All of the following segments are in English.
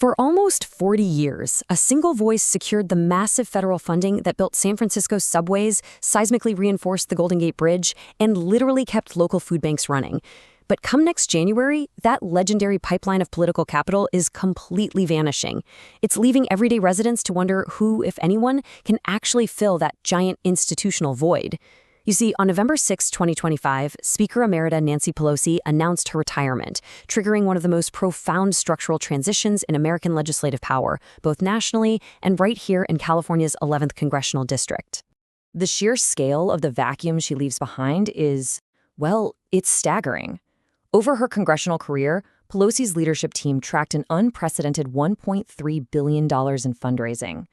For almost 40 years, a single voice secured the massive federal funding that built San Francisco's subways, seismically reinforced the Golden Gate Bridge, and literally kept local food banks running. But come next January, that legendary pipeline of political capital is completely vanishing. It's leaving everyday residents to wonder who, if anyone, can actually fill that giant institutional void. You see, on November 6, 2025, Speaker Emerita Nancy Pelosi announced her retirement, triggering one of the most profound structural transitions in American legislative power, both nationally and right here in California's 11th Congressional District. The sheer scale of the vacuum she leaves behind is, well, it's staggering. Over her congressional career, Pelosi's leadership team tracked an unprecedented $1.3 billion in fundraising.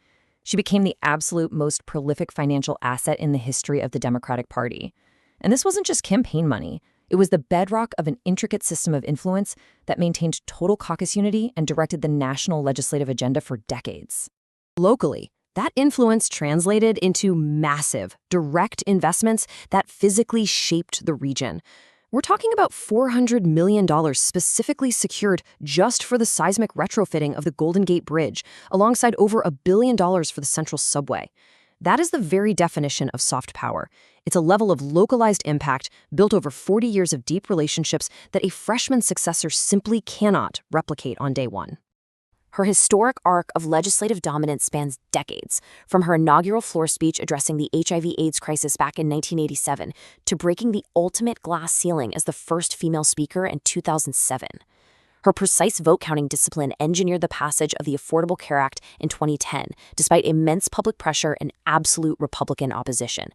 She became the absolute most prolific financial asset in the history of the Democratic Party. And this wasn't just campaign money. It was the bedrock of an intricate system of influence that maintained total caucus unity and directed the national legislative agenda for decades. Locally, that influence translated into massive, direct investments that physically shaped the region. We're talking about $400 million specifically secured just for the seismic retrofitting of the Golden Gate Bridge, alongside over $1 billion for the Central Subway. That is the very definition of soft power. It's a level of localized impact built over 40 years of deep relationships that a freshman successor simply cannot replicate on day one. Her historic arc of legislative dominance spans decades, from her inaugural floor speech addressing the HIV/AIDS crisis back in 1987 to breaking the ultimate glass ceiling as the first female speaker in 2007. Her precise vote-counting discipline engineered the passage of the Affordable Care Act in 2010, despite immense public pressure and absolute Republican opposition.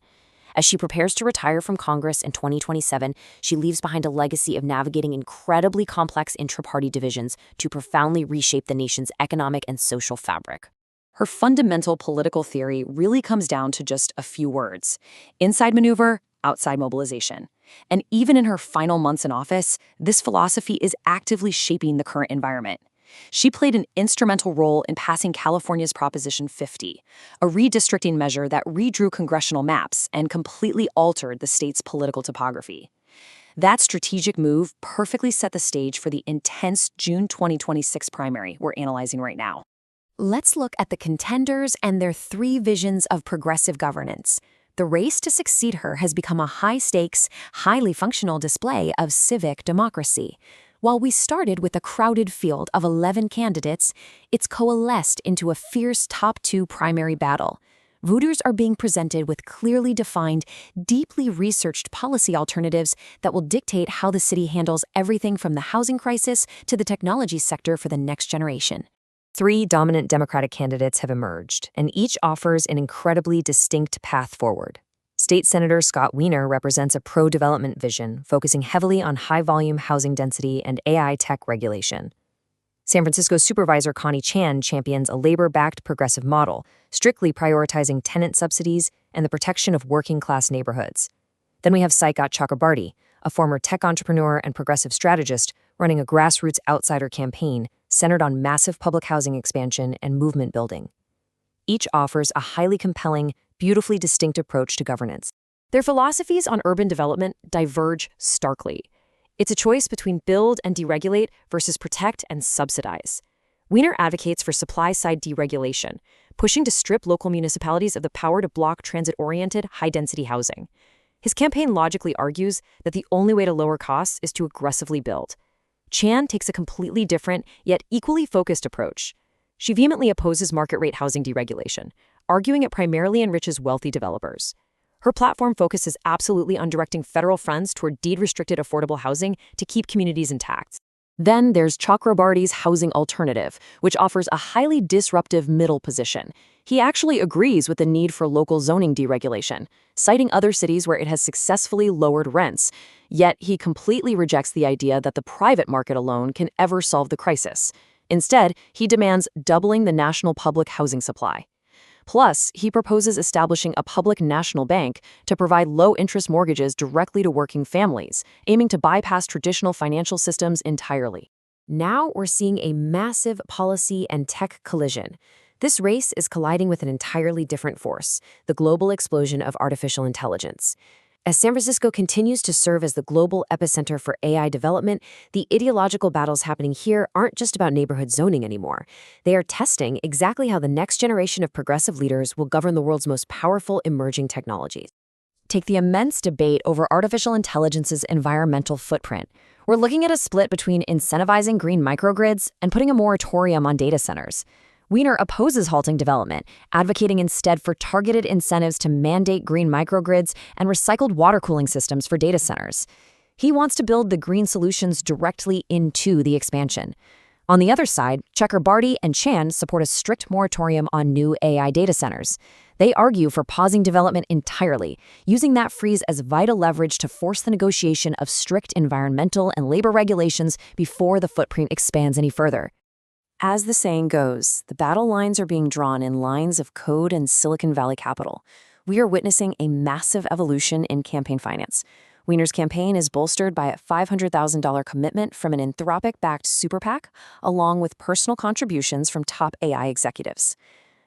As she prepares to retire from Congress in 2027, she leaves behind a legacy of navigating incredibly complex intra-party divisions to profoundly reshape the nation's economic and social fabric. Her fundamental political theory really comes down to just a few words: inside maneuver, outside mobilization. And even in her final months in office, this philosophy is actively shaping the current environment. She played an instrumental role in passing California's Proposition 50, a redistricting measure that redrew congressional maps and completely altered the state's political topography. That strategic move perfectly set the stage for the intense June 2026 primary we're analyzing right now. Let's look at the contenders and their three visions of progressive governance. The race to succeed her has become a high-stakes, highly functional display of civic democracy. While we started with a crowded field of 11 candidates, it's coalesced into a fierce top-two primary battle. Voters are being presented with clearly defined, deeply researched policy alternatives that will dictate how the city handles everything from the housing crisis to the technology sector for the next generation. Three dominant Democratic candidates have emerged, and each offers an incredibly distinct path forward. State Senator Scott Wiener represents a pro-development vision, focusing heavily on high-volume housing density and AI tech regulation. San Francisco Supervisor Connie Chan champions a labor-backed progressive model, strictly prioritizing tenant subsidies and the protection of working-class neighborhoods. Then we have Saikat Chakrabarti, a former tech entrepreneur and progressive strategist, running a grassroots outsider campaign centered on massive public housing expansion and movement building. Each offers a highly compelling, beautifully distinct approach to governance. Their philosophies on urban development diverge starkly. It's a choice between build and deregulate versus protect and subsidize. Wiener advocates for supply-side deregulation, pushing to strip local municipalities of the power to block transit-oriented, high-density housing. His campaign logically argues that the only way to lower costs is to aggressively build. Chan takes a completely different, yet equally focused approach. She vehemently opposes market-rate housing deregulation, arguing it primarily enriches wealthy developers. Her platform focuses absolutely on directing federal funds toward deed-restricted affordable housing to keep communities intact. Then there's Chakrabarti's housing alternative, which offers a highly disruptive middle position. He actually agrees with the need for local zoning deregulation, citing other cities where it has successfully lowered rents. Yet he completely rejects the idea that the private market alone can ever solve the crisis. Instead, he demands doubling the national public housing supply. Plus, he proposes establishing a public national bank to provide low-interest mortgages directly to working families, aiming to bypass traditional financial systems entirely. Now we're seeing a massive policy and tech collision. This race is colliding with an entirely different force, the global explosion of artificial intelligence. As San Francisco continues to serve as the global epicenter for AI development, the ideological battles happening here aren't just about neighborhood zoning anymore. They are testing exactly how the next generation of progressive leaders will govern the world's most powerful emerging technologies. Take the immense debate over artificial intelligence's environmental footprint. We're looking at a split between incentivizing green microgrids and putting a moratorium on data centers. Wiener opposes halting development, advocating instead for targeted incentives to mandate green microgrids and recycled water cooling systems for data centers. He wants to build the green solutions directly into the expansion. On the other side, Chakrabarti and Chan support a strict moratorium on new AI data centers. They argue for pausing development entirely, using that freeze as vital leverage to force the negotiation of strict environmental and labor regulations before the footprint expands any further. As the saying goes, the battle lines are being drawn in lines of code and Silicon Valley capital. We are witnessing a massive evolution in campaign finance. Wiener's campaign is bolstered by a $500,000 commitment from an Anthropic-backed super PAC, along with personal contributions from top AI executives.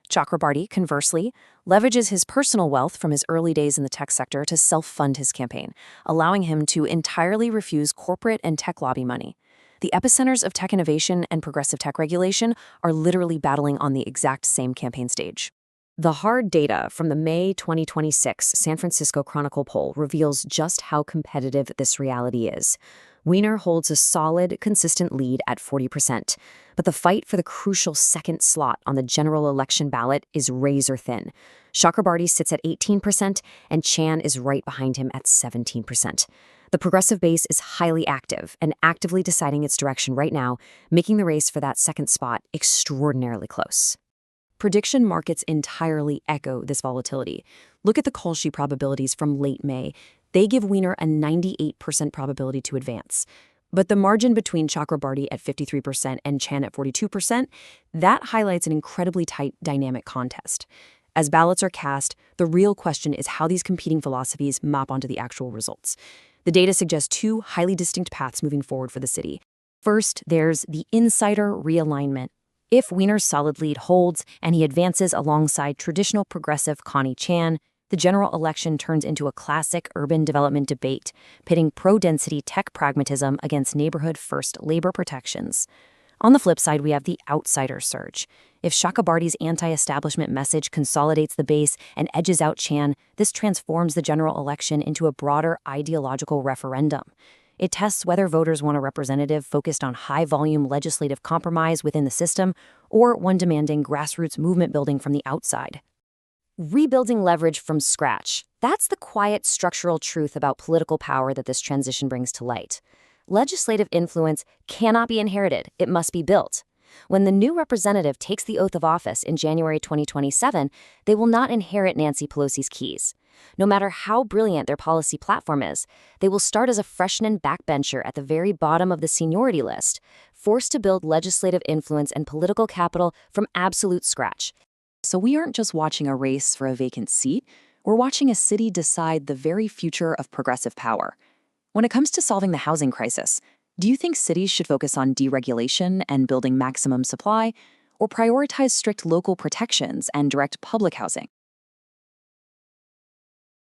Chakrabarti, conversely, leverages his personal wealth from his early days in the tech sector to self-fund his campaign, allowing him to entirely refuse corporate and tech lobby money. The epicenters of tech innovation and progressive tech regulation are literally battling on the exact same campaign stage. The hard data from the May 2026 San Francisco Chronicle poll reveals just how competitive this reality is. Wiener holds a solid, consistent lead at 40%, but the fight for the crucial second slot on the general election ballot is razor thin. Chakrabarti sits at 18%, and Chan is right behind him at 17%. The progressive base is highly active and actively deciding its direction right now, making the race for that second spot extraordinarily close. Prediction markets entirely echo this volatility. Look at the call sheet probabilities from late May. They give Wiener a 98% probability to advance. But the margin between Chakrabarti at 53% and Chan at 42%, that highlights an incredibly tight dynamic contest. As ballots are cast, the real question is how these competing philosophies map onto the actual results. The data suggests two highly distinct paths moving forward for the city. First, there's the insider realignment. If Wiener's solid lead holds and he advances alongside traditional progressive Connie Chan, the general election turns into a classic urban development debate, pitting pro-density tech pragmatism against neighborhood-first labor protections. On the flip side, we have the outsider surge. If Chakrabarti's anti-establishment message consolidates the base and edges out Chan, this transforms the general election into a broader ideological referendum. It tests whether voters want a representative focused on high-volume legislative compromise within the system or one demanding grassroots movement building from the outside. Rebuilding leverage from scratch. That's the quiet structural truth about political power that this transition brings to light. Legislative influence cannot be inherited, it must be built. When the new representative takes the oath of office in January 2027, they will not inherit Nancy Pelosi's keys. No matter how brilliant their policy platform is, they will start as a freshman backbencher at the very bottom of the seniority list, forced to build legislative influence and political capital from absolute scratch. So we aren't just watching a race for a vacant seat, we're watching a city decide the very future of progressive power. When it comes to solving the housing crisis, do you think cities should focus on deregulation and building maximum supply, or prioritize strict local protections and direct public housing?